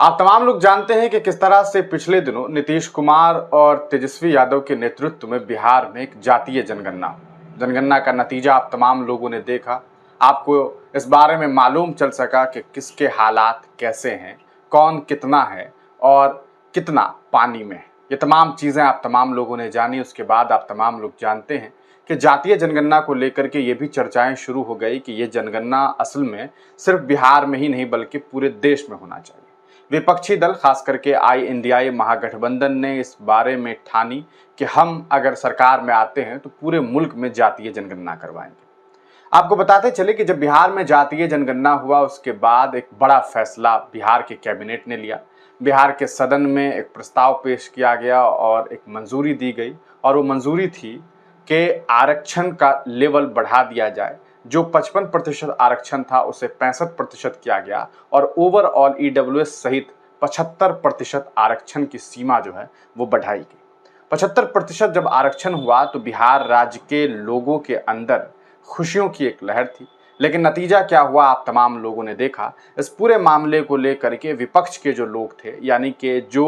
आप तमाम लोग जानते हैं कि किस तरह से पिछले दिनों नीतीश कुमार और तेजस्वी यादव के नेतृत्व में बिहार में एक जातीय जनगणना का नतीजा आप तमाम लोगों ने देखा। आपको इस बारे में मालूम चल सका कि किसके हालात कैसे हैं, कौन कितना है और कितना पानी में है। ये तमाम चीज़ें आप तमाम लोगों ने जानी। उसके बाद आप तमाम लोग जानते हैं कि जातीय जनगणना को लेकर के ये भी चर्चाएं शुरू हो गई कि ये जनगणना असल में सिर्फ बिहार में ही नहीं बल्कि पूरे देश में होना चाहिए। विपक्षी दल खास करके INDI महागठबंधन ने इस बारे में ठानी कि हम अगर सरकार में आते हैं तो पूरे मुल्क में जातीय जनगणना करवाएंगे। आपको बताते चले कि जब बिहार में जातीय जनगणना हुआ उसके बाद एक बड़ा फैसला बिहार के कैबिनेट ने लिया। बिहार के सदन में एक प्रस्ताव पेश किया गया और एक मंजूरी दी गई और वो मंजूरी थी कि आरक्षण का लेवल बढ़ा दिया जाए। जो 55% आरक्षण था उसे 65% किया गया और ओवरऑल EWS सहित 75% आरक्षण की सीमा जो है वो बढ़ाई गई। 75% जब आरक्षण हुआ तो बिहार राज्य के लोगों के अंदर खुशियों की एक लहर थी। लेकिन नतीजा क्या हुआ आप तमाम लोगों ने देखा। इस पूरे मामले को लेकर के विपक्ष के जो लोग थे यानी कि जो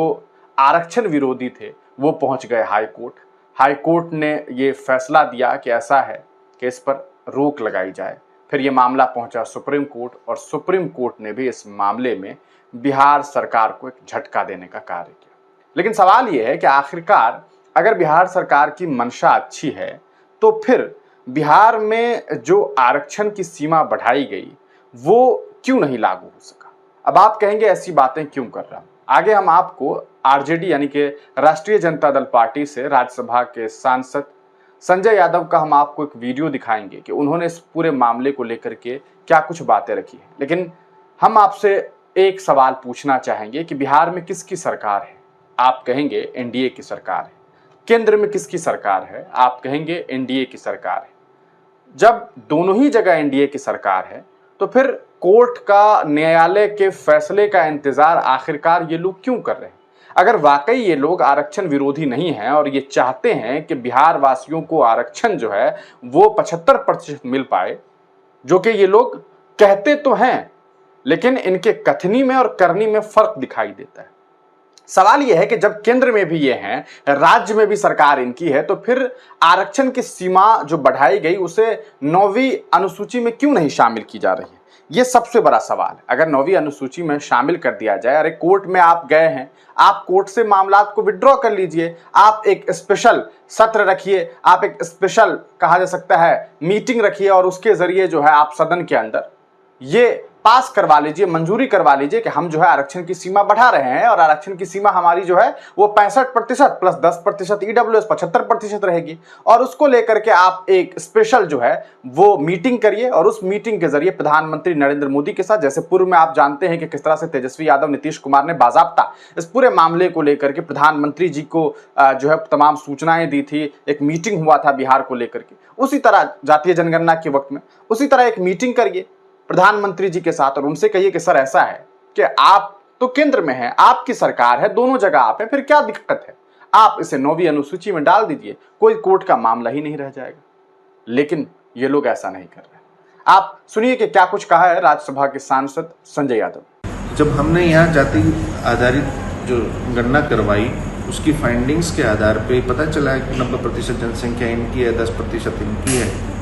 आरक्षण विरोधी थे वो पहुंच गए हाई कोर्ट ने ये फैसला दिया कि ऐसा है कि इस पर रोक लगाई जाए। फिर ये मामला पहुंचा सुप्रीम कोर्ट और सुप्रीम कोर्ट ने भी इस मामले में बिहार सरकार को एक झटका देने का कार्य किया। लेकिन सवाल ये है कि आखिरकार अगर बिहार सरकार की मंशा अच्छी है तो फिर बिहार में जो आरक्षण की सीमा बढ़ाई गई वो क्यों नहीं लागू हो सका। अब आप कहेंगे ऐसी बातें क्यों कर रहा हूं। आगे हम आपको RJD यानी कि राष्ट्रीय जनता दल पार्टी से राज्यसभा के सांसद संजय यादव का हम आपको एक वीडियो दिखाएंगे कि उन्होंने इस पूरे मामले को लेकर के क्या कुछ बातें रखी हैं। लेकिन हम आपसे एक सवाल पूछना चाहेंगे कि बिहार में किसकी सरकार है। आप कहेंगे NDA की सरकार है। केंद्र में किसकी सरकार है। आप कहेंगे NDA की सरकार है। जब दोनों ही जगह NDA की सरकार है तो फिर कोर्ट का, न्यायालय के फैसले का इंतजार आखिरकार ये लोग क्यों कर रहे हैं। अगर वाकई ये लोग आरक्षण विरोधी नहीं हैं और ये चाहते हैं कि बिहार वासियों को आरक्षण जो है वो 75% मिल पाए, जो कि ये लोग कहते तो हैं लेकिन इनके कथनी में और करनी में फर्क दिखाई देता है। सवाल यह है कि जब केंद्र में भी ये हैं, राज्य में भी सरकार इनकी है, तो फिर आरक्षण की सीमा जो बढ़ाई गई उसे 9वीं अनुसूची में क्यों नहीं शामिल की जा रही है। ये सबसे बड़ा सवाल है। अगर 9वीं अनुसूची में शामिल कर दिया जाए, अरे कोर्ट में आप गए हैं, आप कोर्ट से मामलात को विड्रॉ कर लीजिए, आप एक स्पेशल सत्र रखिए, आप एक स्पेशल कहा जा सकता है मीटिंग रखिए और उसके जरिए जो है आप सदन के अंदर ये पास करवा लीजिए, मंजूरी करवा लीजिए कि हम जो है आरक्षण की सीमा बढ़ा रहे हैं और आरक्षण की सीमा हमारी जो है वो 65% प्लस 10% EWS 75% रहेगी। और उसको लेकर के आप एक स्पेशल जो है वो मीटिंग करिए और उस मीटिंग के जरिए प्रधानमंत्री नरेंद्र मोदी के साथ, जैसे पूर्व में आप जानते हैं कि किस तरह से तेजस्वी यादव, नीतीश कुमार ने बाजाबता इस पूरे मामले को लेकर के प्रधानमंत्री जी को जो है तमाम सूचनाएं दी थी। एक मीटिंग हुआ था बिहार को लेकर के, उसी तरह जातीय जनगणना के वक्त में उसी तरह एक मीटिंग करिए प्रधानमंत्री जी के साथ और उनसे कहिए कि सर ऐसा है कि आप तो केंद्र में हैं, आपकी सरकार है, दोनों जगह आप हैं, फिर क्या दिक्कत है, आप इसे 9वीं अनुसूची में डाल दीजिए, कोई कोर्ट का मामला ही नहीं रह जाएगा। लेकिन ये लोग ऐसा नहीं कर रहे। आप सुनिए कि क्या कुछ कहा है राज्यसभा के सांसद संजय यादव। जब हमने यहाँ जाति आधारित जो गणना करवाई उसकी फाइंडिंग्स के आधार पे पता चला है कि 90% जनसंख्या इनकी है, 10% इनकी है।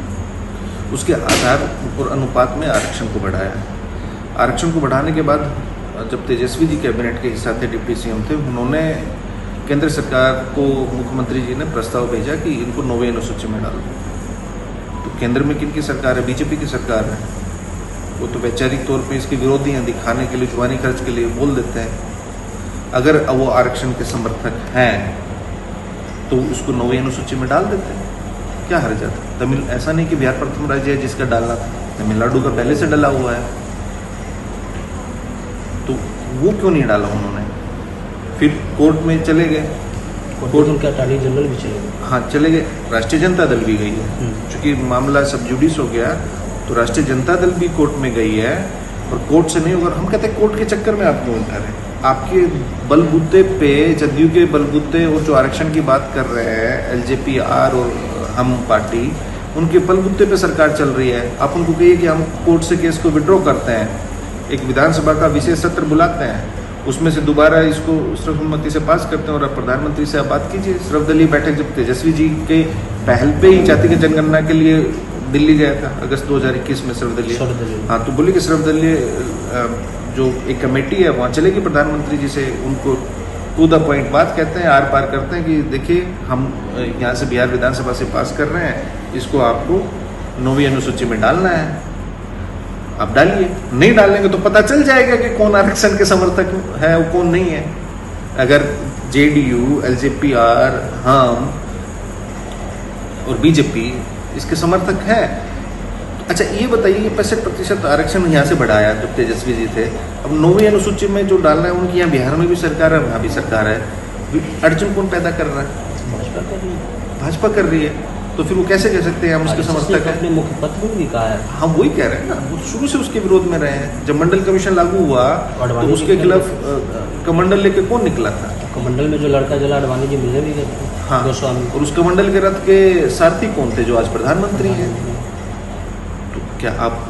उसके आधार और अनुपात में आरक्षण को बढ़ाया। आरक्षण को बढ़ाने के बाद जब तेजस्वी जी कैबिनेट के हिस्सा थे, डिप्टी CM थे, उन्होंने केंद्र सरकार को, मुख्यमंत्री जी ने प्रस्ताव भेजा कि इनको 9वीं अनुसूची में डालो। तो केंद्र में किनकी सरकार है? BJP की सरकार है। वो तो वैचारिक तौर पे इसके विरोधी हैं, दिखाने के लिए, जुबानी खर्च के लिए बोल देते हैं। अगर वो आरक्षण के समर्थक हैं तो उसको 9वीं अनुसूची में डाल देते हैं, क्या हर्ज आता। तमिल, ऐसा नहीं कि बिहार प्रथम राज्य है जिसका डालना था, तमिलनाडु का पहले से डला हुआ है, तो वो क्यों नहीं डाला उन्होंने। फिर कोर्ट में चले गए, कोर्ट उनके अटॉर्नी जनरल भी चले गए। हाँ, चले गए। राष्ट्रीय जनता दल भी गई है, चूंकि मामला सब जुडिस हो गया तो राष्ट्रीय जनता दल भी कोर्ट में गई है और कोर्ट से नहीं होगा। हम कहते हैं कोर्ट के चक्कर में आप क्यों उतर रहे हैं। आपके बलबूते पे, जदयू के बलबूते और जो आरक्षण की बात कर रहे हैं LJP-R और हम पार्टी, उनके बलबूते पे सरकार चल रही है। आप उनको कहिए कि हम कोर्ट से केस को विड्रॉ करते हैं, एक विधानसभा का विशेष सत्र बुलाते हैं उसमें से दोबारा इसको सर्वसम्मति से पास करते हैं और अब प्रधानमंत्री से आप बात कीजिए। सर्वदलीय बैठक जब तेजस्वी जी के पहल पे ही जातिगत जनगणना के लिए दिल्ली गया था अगस्त 2021 में सर्वदलीय, हाँ, तो बोले कि सर्वदलीय जो एक कमेटी है वहाँ चलेगी प्रधानमंत्री जी से, उनको टू द पॉइंट बात कहते हैं, आर पार करते हैं कि देखिए हम यहाँ से बिहार विधानसभा से पास कर रहे हैं, इसको आपको 9वीं अनुसूची में डालना है, आप डालिए। नहीं डालेंगे तो पता चल जाएगा कि कौन आरक्षण के समर्थक है और कौन नहीं है। अगर जेडीयू, एलजेपीआर, हम और बीजेपी इसके समर्थक है। अच्छा ये बताइए, 65% आरक्षण यहाँ से बढ़ाया जब तेजस्वी जी थे, अब 9वीं अनुसूची में जो डालना है उनकी यहाँ बिहार में भी सरकार है, वहाँ भी सरकार है, अड़चन कौन पैदा कर रहा है? भाजपा कर रही है। भाजपा कर रही है, तो फिर वो कैसे कह सकते हैं हम उसके समर्थक हैं? अपने मुख्य पत्र में भी कहा है। हम वही कह रहे हैं ना, वो शुरू से उसके विरोध में रहे हैं। जब मंडल कमीशन लागू हुआ तो उसके खिलाफ कमंडल लेके कौन निकला था? कमंडल में जो लड़का जला अडवाणी जी मिलने भी गए थे, हाँ, गोस्वामी। और उस कमंडल के रथ के सारथी कौन थे जो आज प्रधानमंत्री हैं? तो क्या आप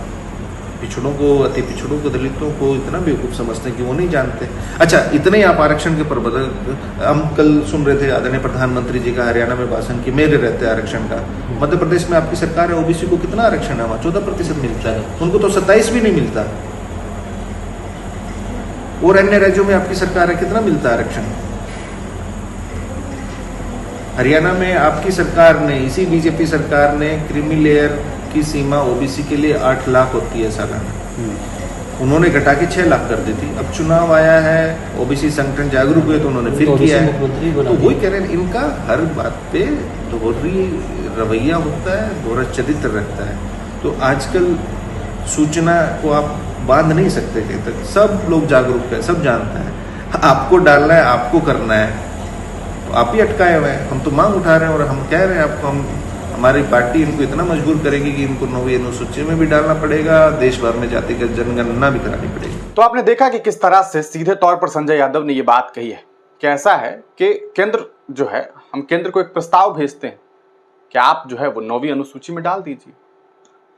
पिछड़ों को, अति पिछड़ों को, दलितों को इतना बेवकूफ़ समझते हैं कि वो नहीं जानते? अच्छा, इतने ही आप आरक्षण के प्रबंधक, हम कल सुन रहे थे आदरणीय प्रधानमंत्री जी का हरियाणा में भाषण कि मेरे रहते आरक्षण का। मध्य प्रदेश में आपकी सरकार है, ओबीसी को कितना आरक्षण है? वहाँ 14% मिलता है, उनको तो 27 भी नहीं मिलता। और अन्य राज्यों में आपकी सरकार है, कितना मिलता है आरक्षण? हरियाणा में आपकी सरकार ने, इसी बीजेपी सरकार ने क्रीमी लेयर की सीमा ओबीसी के लिए 8 लाख होती है सालाना, उन्होंने घटा के 6 लाख कर दी थी। अब चुनाव आया है, ओबीसी संगठन जागरूक हुए तो उन्होंने फिर किया है। तो वही कह रहे हैं, इनका हर बात पे दोहरी रवैया होता है, दोहरा चरित्र रहता है। तो आजकल सूचना को आप बांध नहीं सकते कहीं तक, सब लोग जागरूक है, सब जानते हैं। आपको डालना है, आपको करना है, तो आप ही अटकाए हुए हैं। हम तो मांग उठा रहे हैं और हम कह रहे हैं आपको, हम हमारी पार्टी इनको इतना मजबूर करेगी कि इनको 9वीं अनुसूची में भी डालना पड़ेगा, देश भर में जातिगत जनगणना भी करानी पड़ेगी। तो आपने देखा कि किस तरह से सीधे तौर पर संजय यादव ने ये बात कही है कि ऐसा है कि केंद्र जो है, हम केंद्र को एक प्रस्ताव भेजते हैं कि आप जो है वो 9वीं अनुसूची में डाल दीजिए,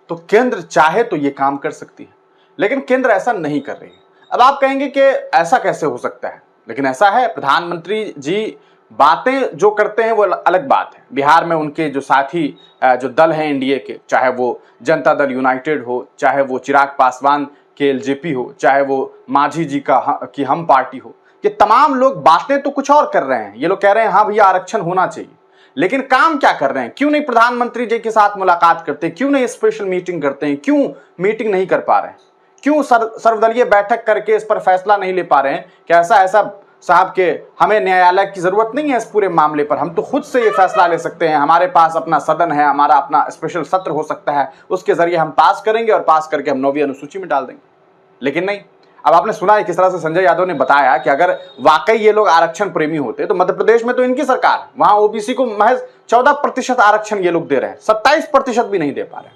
तो केंद्र चाहे तो ये काम कर सकती है, लेकिन केंद्र ऐसा नहीं कर रही है। अब आप कहेंगे कि ऐसा कैसे हो सकता है, लेकिन ऐसा है, प्रधानमंत्री जी बातें जो करते हैं वो अलग बात है। बिहार में उनके जो साथी जो दल हैं एनडीए के, चाहे वो जनता दल यूनाइटेड हो, चाहे वो चिराग पासवान के एलजेपी हो, चाहे वो मांझी जी की हम पार्टी हो, ये तमाम लोग बातें तो कुछ और कर रहे हैं। ये लोग कह रहे हैं हाँ भैया आरक्षण होना चाहिए, लेकिन काम क्या कर रहे हैं? क्यों नहीं प्रधानमंत्री जी के साथ मुलाकात करते? क्यों नहीं स्पेशल मीटिंग करते हैं? क्यों मीटिंग नहीं कर पा रहे हैं? क्यों सर्वदलीय बैठक करके इस पर फैसला नहीं ले पा रहे हैं कि ऐसा साहब के हमें न्यायालय की जरूरत नहीं है इस पूरे मामले पर, हम तो खुद से ये फैसला ले सकते हैं, हमारे पास अपना सदन है, हमारा अपना स्पेशल सत्र हो सकता है, उसके जरिए हम पास करेंगे और पास करके हम 9वीं अनुसूची में डाल देंगे। लेकिन नहीं। अब आपने सुना है किस तरह से संजय यादव ने बताया कि अगर वाकई ये लोग आरक्षण प्रेमी होते तो मध्य प्रदेश में तो इनकी सरकार, वहां ओबीसी को महज 14% आरक्षण ये लोग दे रहे हैं, 27% भी नहीं दे पा रहे हैं।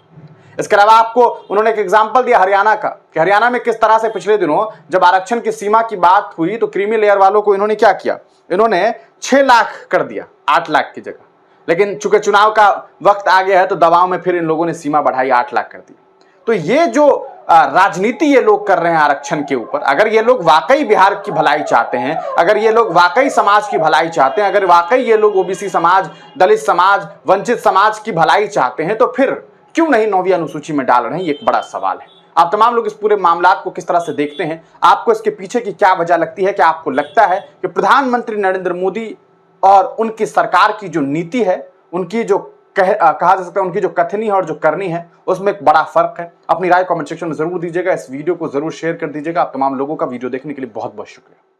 इसके अलावा आपको उन्होंने एक एग्जाम्पल दिया हरियाणा का कि हरियाणा में किस तरह से पिछले दिनों जब आरक्षण की सीमा की बात हुई तो क्रीमी लेयर वालों को इन्होंने क्या किया, इन्होंने 6 लाख कर दिया 8 लाख की जगह। लेकिन चूंकि चुनाव का वक्त आ गया है तो दबाव में फिर इन लोगों ने सीमा बढ़ाई, 8 लाख कर दी। तो ये जो राजनीति ये लोग कर रहे हैं आरक्षण के ऊपर, अगर ये लोग वाकई बिहार की भलाई चाहते हैं, अगर ये लोग वाकई समाज की भलाई चाहते हैं, अगर वाकई ये लोग ओबीसी समाज, दलित समाज, वंचित समाज की भलाई चाहते हैं, तो फिर क्यों नहीं 9वीं अनुसूची में डाल रहे हैं? ये एक बड़ा सवाल है। आप तमाम लोग इस पूरे मामलात को किस तरह से देखते हैं? आपको इसके पीछे की क्या वजह लगती है? कि आपको लगता है कि प्रधानमंत्री नरेंद्र मोदी और उनकी सरकार की जो नीति है, उनकी जो कहा जा सकता है उनकी जो कथनी है और जो करनी है, उसमें एक बड़ा फर्क है? अपनी राय कमेंट सेक्शन में जरूर दीजिएगा, इस वीडियो को जरूर शेयर कर दीजिएगा। आप तमाम लोगों का वीडियो देखने के लिए बहुत बहुत शुक्रिया।